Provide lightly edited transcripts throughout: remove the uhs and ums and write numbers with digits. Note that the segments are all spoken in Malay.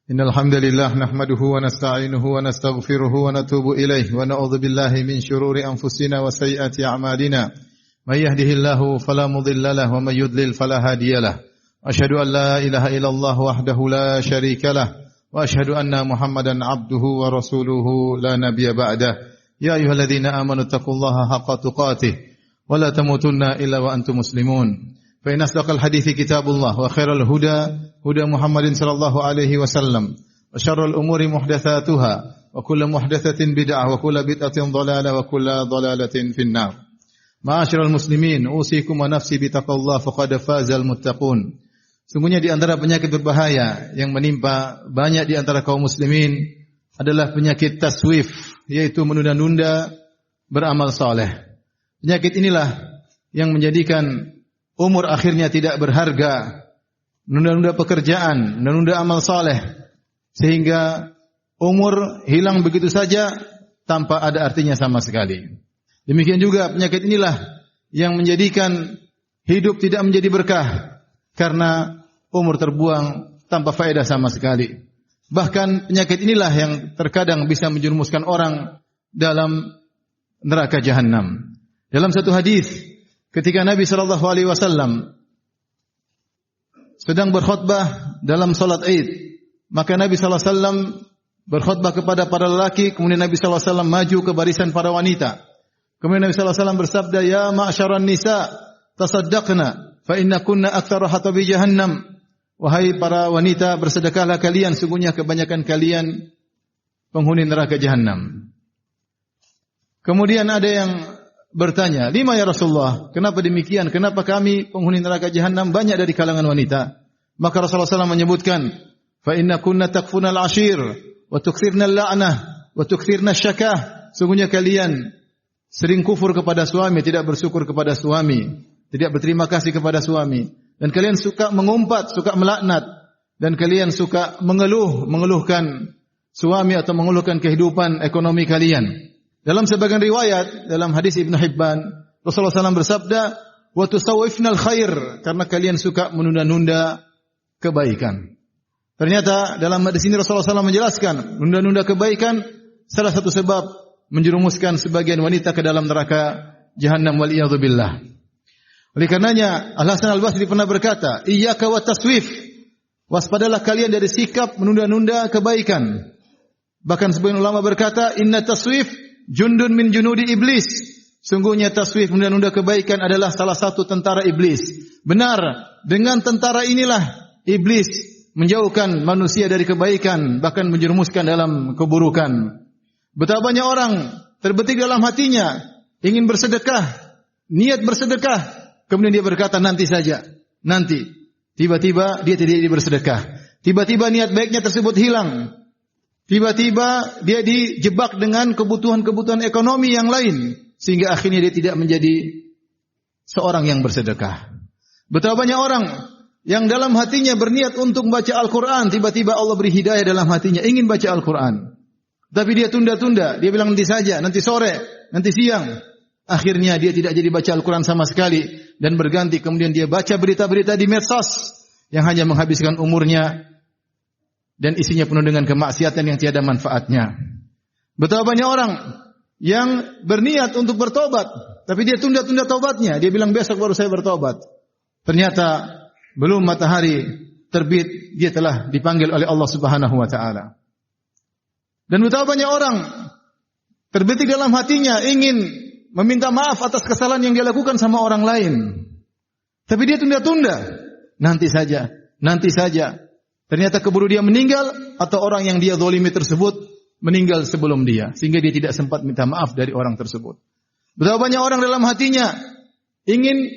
Innal hamdalillah nahmaduhu wa nasta'inuhu wa nastaghfiruhu wa natubu ilayh wa na'udzu billahi min shururi anfusina wa sayyiati a'malina. May yahdihillahu fala mudilla lahu wa may yudlil fala hadiyalah. Asyhadu an la ilaha illallah wahdahu la syarika lah wa asyhadu anna Muhammadan abduhu wa rasuluhu la nabiyya ba'dah. Ya ayyuhalladzina amanu taqullaha haqqa tuqatih wa la tamutunna illa wa antum muslimun. Fa in asdaqal hadithi kitabullah wa khairal huda huda Muhammadin sallallahu alaihi wasallam wa syarrul umuri muhdatsatuha wa kullu muhdatsatin bid'ah wa kullu bid'atin dhalalah wa kullu dhalalatin finnar. Ma'asyiral muslimin, usikum wa nafsi bitaqwallah faqad fazal muttaqun. Sungguhnya di antara penyakit berbahaya yang menimpa banyak di antara kaum muslimin adalah penyakit taswif, yaitu menunda-nunda beramal saleh. Penyakit inilah yang menjadikan umur akhirnya tidak berharga, menunda-nunda pekerjaan, menunda amal saleh, sehingga umur hilang begitu saja tanpa ada artinya sama sekali. Demikian juga penyakit inilah yang menjadikan hidup tidak menjadi berkah, karena umur terbuang tanpa faedah sama sekali. Bahkan penyakit inilah yang terkadang bisa menjerumuskan orang dalam neraka jahanam. Dalam satu hadis, ketika Nabi sallallahu alaihi wasallam sedang berkhutbah dalam salat Id, maka Nabi sallallahu alaihi wasallam berkhutbah kepada para lelaki, kemudian Nabi sallallahu alaihi wasallam maju ke barisan para wanita. Kemudian Nabi sallallahu alaihi wasallam bersabda, "Ya ma'syaran nisa, tasaddaqna fa innakunna aktsara hatabi jahannam." Wahai para wanita, bersedekahlah kalian, sungguhnya kebanyakan kalian penghuni neraka jahanam. Kemudian ada yang bertanya, "Lima ya Rasulullah, kenapa demikian? Kenapa kami penghuni neraka jahanam banyak dari kalangan wanita?" Maka Rasulullah SAW menyebutkan, "Fa inna kunna takfunal ashir, wa tukthirna al-la'nah, wa tukthirna syakah." Sungguhnya kalian sering kufur kepada suami, tidak bersyukur kepada suami, tidak berterima kasih kepada suami, dan kalian suka mengumpat, suka melaknat, dan kalian suka mengeluhkan suami atau mengeluhkan kehidupan ekonomi kalian. Dalam sebagian riwayat, dalam hadis Ibnu Hibban, Rasulullah SAW bersabda, "Wa tusawwifnal khair," karena kalian suka menunda-nunda kebaikan. Ternyata dalam hadis ini Rasulullah SAW menjelaskan, menunda-nunda kebaikan salah satu sebab menjerumuskan sebagian wanita ke dalam neraka jahanam, waliyadzubillah. Oleh karenanya Al-Hasan Al-Basri pernah berkata, "Iyyaka wat taswif," waspadalah kalian dari sikap menunda-nunda kebaikan. Bahkan sebagian ulama berkata, "Inna taswif jundun min junudi iblis." Sungguhnya taswif, menunda-nunda kebaikan, adalah salah satu tentara iblis. Benar, dengan tentara inilah iblis menjauhkan manusia dari kebaikan, bahkan menjerumuskan dalam keburukan. Betapa banyak orang terbetik dalam hatinya ingin bersedekah, niat bersedekah, kemudian dia berkata nanti saja, nanti. Tiba-tiba dia tidak bersedekah. Tiba-tiba niat baiknya tersebut hilang. Tiba-tiba dia dijebak dengan kebutuhan-kebutuhan ekonomi yang lain, sehingga akhirnya dia tidak menjadi seorang yang bersedekah. Betapa banyak orang yang dalam hatinya berniat untuk membaca Al-Quran, tiba-tiba Allah beri hidayah dalam hatinya, ingin baca Al-Quran. Tapi dia tunda-tunda, dia bilang nanti saja, nanti sore, nanti siang. Akhirnya dia tidak jadi baca Al-Quran sama sekali, dan berganti kemudian dia baca berita-berita di medsos yang hanya menghabiskan umurnya dan isinya penuh dengan kemaksiatan yang tiada manfaatnya. Betapa banyak orang yang berniat untuk bertobat, tapi dia tunda-tunda tobatnya. Dia bilang besok baru saya bertobat. Ternyata belum matahari terbit, dia telah dipanggil oleh Allah Subhanahu wa taala. Dan betapa banyak orang terbetik dalam hatinya ingin meminta maaf atas kesalahan yang dia lakukan sama orang lain, tapi dia tunda-tunda. Nanti saja, nanti saja. Ternyata keburu dia meninggal, atau orang yang dia zalimi tersebut meninggal sebelum dia, sehingga dia tidak sempat minta maaf dari orang tersebut. Betapa banyak orang dalam hatinya ingin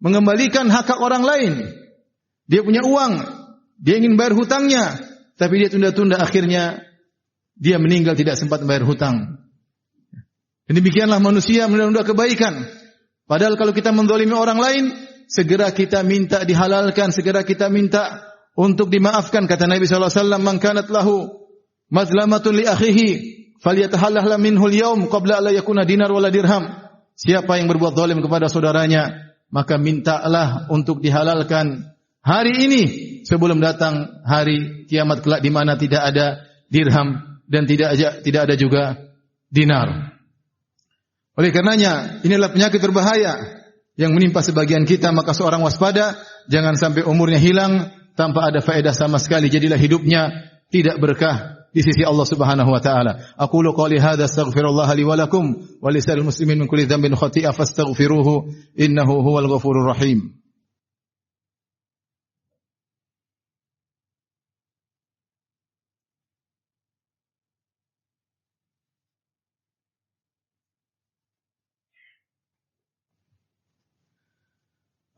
mengembalikan hak orang lain. Dia punya uang, dia ingin bayar hutangnya, tapi dia tunda-tunda, akhirnya dia meninggal tidak sempat membayar hutang. Dan demikianlah manusia menunda-nunda kebaikan. Padahal kalau kita menzalimi orang lain, segera kita minta dihalalkan, segera kita minta untuk dimaafkan. Kata Nabi SAW, "Man kanat lahu mazlamatun li akhihi falyatahallah minhu al-yawm qabla an la yakuna dinar wala dirham." Siapa yang berbuat zalim kepada saudaranya, maka mintalah untuk dihalalkan hari ini sebelum datang hari kiamat kelak di mana tidak ada dirham dan tidak ada juga dinar. Oleh karenanya, inilah penyakit berbahaya yang menimpa sebagian kita, maka seorang waspada, jangan sampai umurnya hilang tanpa ada faedah sama sekali. Jadilah hidupnya tidak berkah di sisi Allah Subhanahu wa taala. Aqulu qouli hadza astaghfirullah li wa lakum wa lisa'il muslimin min kulli dhanbin khati'ah fastaghfiruhu innahu huwal ghafurur rahim.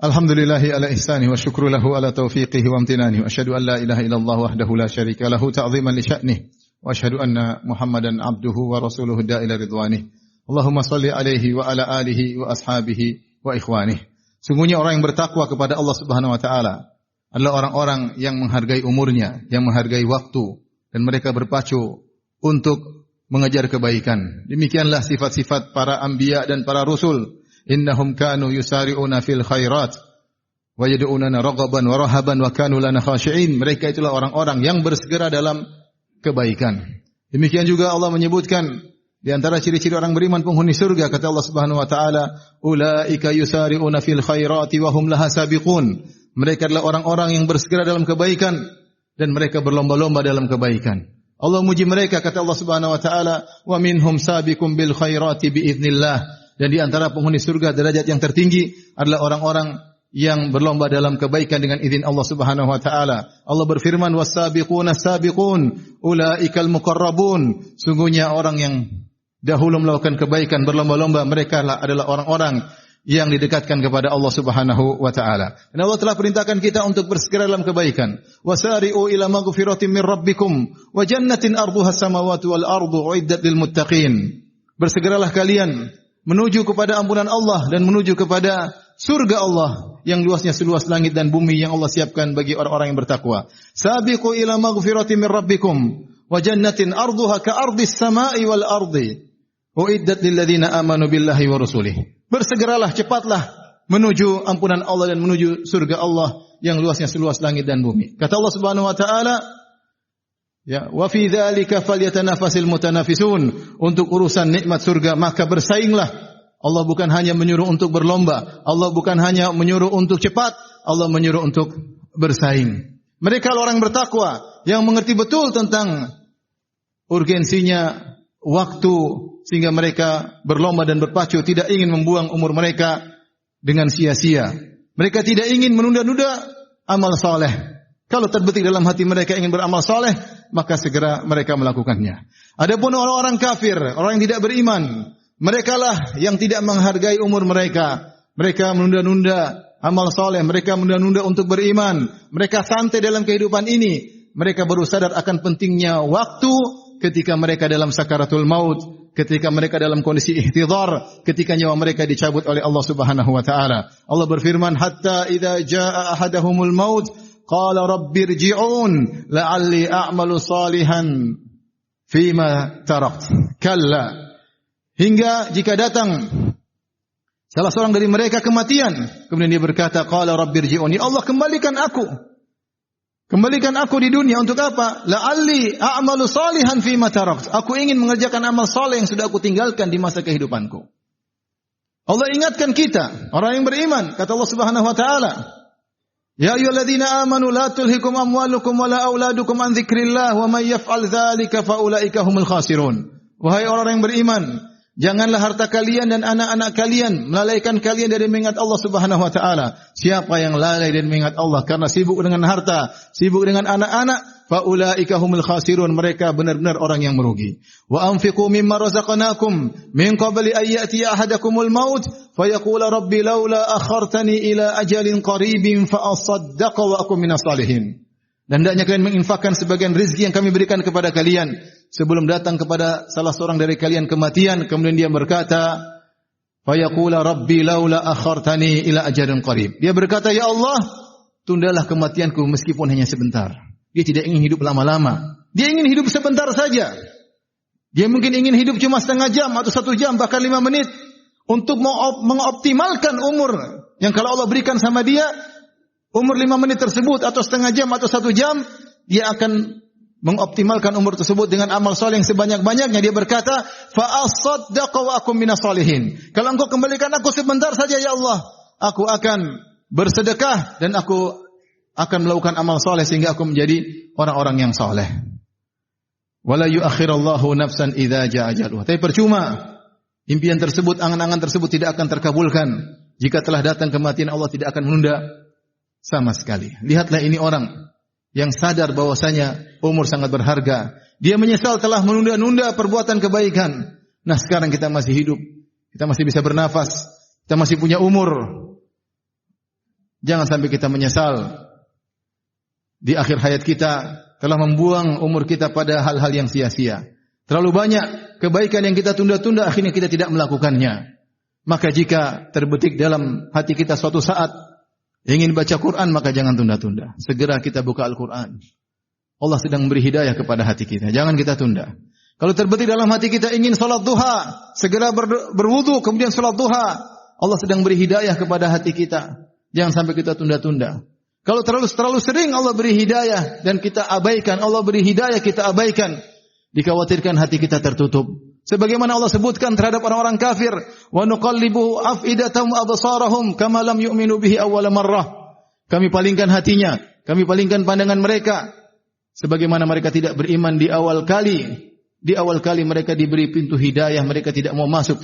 Alhamdulillahi ala ihsanihi wa syukru lahu ala taufiqihi wa amtinanihi wa asyhadu an la ilaha illallah wahdahu la syarika lahu ta'ziman li sya'nihi wa asyhadu anna Muhammadan abduhu wa rasuluhu da'ila ridwanihi. Allahumma salli alaihi wa ala alihi wa ashabihi wa ikhwanihi. Sungguhnya orang yang bertakwa kepada Allah Subhanahu wa taala adalah orang-orang yang menghargai umurnya, yang menghargai waktu dan mereka berpacu untuk mengejar kebaikan. Demikianlah sifat-sifat para anbiya dan para rasul. Innahum kanu yusari'una fil khairat wa yad'unana raghaban wa rahaban wa kanu lana khashi'in. Mereka itulah orang-orang yang bersegera dalam kebaikan. Demikian juga Allah menyebutkan di antara ciri-ciri orang beriman penghuni surga, kata Allah Subhanahu wa taala, ulaika yusari'una fil khairati wa hum laha sabiqun. Mereka adalah orang-orang yang bersegera dalam kebaikan dan mereka berlomba-lomba dalam kebaikan. Allah muji mereka, kata Allah Subhanahu wa taala, wa minhum sabiqun bil khairati bi idznillah. Dan di antara penghuni surga derajat yang tertinggi adalah orang-orang yang berlomba dalam kebaikan dengan izin Allah Subhanahu wa taala. Allah berfirman, was-sabiquna as-sabiqun ulaikal muqarrabun. Sungguhnya orang yang dahulu melakukan kebaikan berlomba-lomba, mereka adalah orang-orang yang didekatkan kepada Allah Subhanahu wa taala. Dan Allah telah perintahkan kita untuk bersegera dalam kebaikan. Wasari'u ila maghfiratin min rabbikum wa jannatin arduha as-samawati wal ardu uiddat lil muttaqin. Bersegeralah kalian menuju kepada ampunan Allah dan menuju kepada surga Allah yang luasnya seluas langit dan bumi yang Allah siapkan bagi orang-orang yang bertakwa. Sabiqu ila maghfiratin min rabbikum wa jannatin arduha ka ardis samai wal ardi uiddat lil ladzina amanu billahi wa rusulih. Bersegeralah, cepatlah menuju ampunan Allah dan menuju surga Allah yang luasnya seluas langit dan bumi. Kata Allah Subhanahu wa taala, ya, wa fi dzalika falyatanafasil mutanafisun. Untuk urusan nikmat surga maka bersainglah. Allah bukan hanya menyuruh untuk berlomba, Allah bukan hanya menyuruh untuk cepat, Allah menyuruh untuk bersaing. Mereka orang bertakwa yang mengerti betul tentang urgensinya waktu sehingga mereka berlomba dan berpacu, tidak ingin membuang umur mereka dengan sia-sia. Mereka tidak ingin menunda-nunda amal saleh. Kalau terbetik dalam hati mereka ingin beramal saleh, maka segera mereka melakukannya. Adapun orang-orang kafir, orang yang tidak beriman, merekalah yang tidak menghargai umur mereka. Mereka menunda-nunda amal saleh, mereka menunda-nunda untuk beriman. Mereka santai dalam kehidupan ini. Mereka baru sadar akan pentingnya waktu ketika mereka dalam sakaratul maut, ketika mereka dalam kondisi ihtidhar, ketika nyawa mereka dicabut oleh Allah Subhanahu wa taala. Allah berfirman, hatta idza jaa ahadahumul maut qala rabbirji'un la'alli a'malu salihan fima tarakt. Kalla. Hingga jika datang salah seorang dari mereka kematian, kemudian dia berkata, qala rabbirji'un, ya Allah, kembalikan aku. Kembalikan aku di dunia untuk apa? La'alli a'malu salihan fima tarakt. Aku ingin mengerjakan amal saleh yang sudah aku tinggalkan di masa kehidupanku. Allah ingatkan kita, orang yang beriman, kata Allah Subhanahu wa taala, ya ayyuhalladzina amanu la tulhikum amwalukum wala auladukum an dzikrillah wa may yaf'al dzalika fa ulaika humul khasirun. Wahai orang yang beriman, janganlah harta kalian dan anak-anak kalian melalaikan kalian dari mengingat Allah Subhanahu wa taala. Siapa yang lalai dan mengingat Allah karena sibuk dengan harta, sibuk dengan anak-anak, fa ulaika humul khasirun, mereka benar-benar orang yang merugi. Wa anfiqu mimma razaqnakum min qabli an ya'tiya ahadakumul maut fa yaqula rabbi laula akhartani ila ajalin qaribin fa asaddaqa wa akun minas salihin. Dan hendaknya kalian menginfakkan sebagian rezeki yang kami berikan kepada kalian sebelum datang kepada salah seorang dari kalian kematian, kemudian dia berkata, fa yaqula rabbi laula akhartani ila ajalin qarib. Dia berkata, ya Allah, tundalah kematianku meskipun hanya sebentar. Dia tidak ingin hidup lama-lama. Dia ingin hidup sebentar saja. Dia mungkin ingin hidup cuma setengah jam atau 1 jam, bahkan 5 menit. Untuk mengoptimalkan umur yang kalau Allah berikan sama dia, umur 5 menit tersebut atau setengah jam atau 1 jam, dia akan mengoptimalkan umur tersebut dengan amal soleh yang sebanyak-banyaknya. Dia berkata, fa asaddaqa wa akum minas solihin. Kalau engkau kembalikan aku sebentar saja ya Allah, aku akan bersedekah dan aku akan melakukan amal soleh sehingga aku menjadi orang-orang yang soleh. Wala yuakhirallahu nafsan idza jaa ajaluha. Tapi percuma, impian tersebut, angan-angan tersebut tidak akan terkabulkan jika telah datang kematian. Allah tidak akan menunda sama sekali. Lihatlah ini orang yang sadar bahwasanya umur sangat berharga. Dia menyesal telah menunda-nunda perbuatan kebaikan. Nah, sekarang kita masih hidup, kita masih bisa bernafas, kita masih punya umur. Jangan sampai kita menyesal di akhir hayat kita telah membuang umur kita pada hal-hal yang sia-sia. Terlalu banyak kebaikan yang kita tunda-tunda, akhirnya kita tidak melakukannya. Maka jika terbetik dalam hati kita suatu saat ingin baca Quran, maka jangan tunda-tunda. Segera kita buka Al-Quran. Allah sedang memberi hidayah kepada hati kita. Jangan kita tunda. Kalau terbetik dalam hati kita ingin salat duha, segera berwudu kemudian salat duha. Allah sedang beri hidayah kepada hati kita. Jangan sampai kita tunda-tunda. Kalau terlalu sering Allah beri hidayah dan kita abaikan, Allah beri hidayah kita abaikan, dikhawatirkan hati kita tertutup. Sebagaimana Allah sebutkan terhadap orang-orang kafir, wa nuqallibu afidatahum absarahum kama lam yu'minu bihi awwal marrah. Kami palingkan hatinya, kami palingkan pandangan mereka sebagaimana mereka tidak beriman di awal kali. Di awal kali mereka diberi pintu hidayah, mereka tidak mau masuk,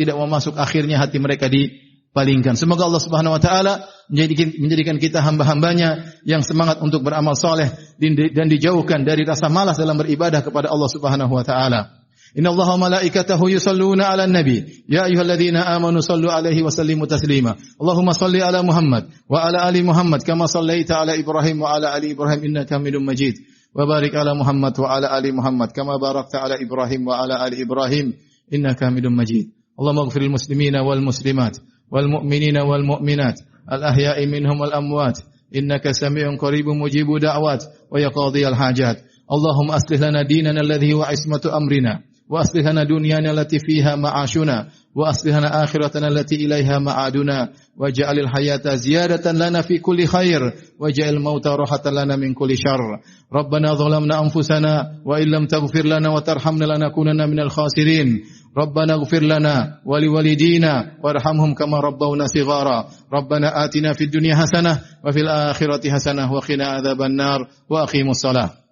akhirnya hati mereka dipalingkan. Semoga Allah Subhanahu wa taala menjadikan kita hamba-hambanya yang semangat untuk beramal saleh dan dijauhkan dari rasa malas dalam beribadah kepada Allah Subhanahu wa taala. Inna Allaha wa malaikatahu yusalluna 'alan nabi ya ayyuhalladzina amanu sallu 'alaihi wa sallimu taslima. Allahumma salli 'ala Muhammad wa 'ala ali Muhammad kama sallaita 'ala Ibrahim wa 'ala ali Ibrahim innaka Hamidum Majid. Wa barik 'ala Muhammad wa 'ala ali Muhammad kama barakta 'ala Ibrahim wa 'ala ali Ibrahim innaka Hamidum Majid. Allahumma ighfir lil muslimina wal muslimat wal mu'minina wal mu'minat al ahya'i minhum wal amwat innaka sami'un qaribun mujibud da'wat wa yaqdiyal hajat. Allahumma aslih lana dinana alladhi huwa ismatu amrina wa aslih lana dunyana allati fiha ma'ashuna wa aslih lana akhiratana allati ilaiha ma'aduna waj'alil hayata ziyadatan lana fi kulli khair waj'al mauta rahatan lana min kulli syarr. Rabbana zalamna anfusana wa illam taghfir lana wa tarhamna lanakunanna minal khasirin. Rabbana ighfir lana wa liwalidina warhamhum kama rabbawna shighara. Rabbana atina fid dunya hasanah wa fil akhirati hasanah wa qina adzabannar wa aqimus salah.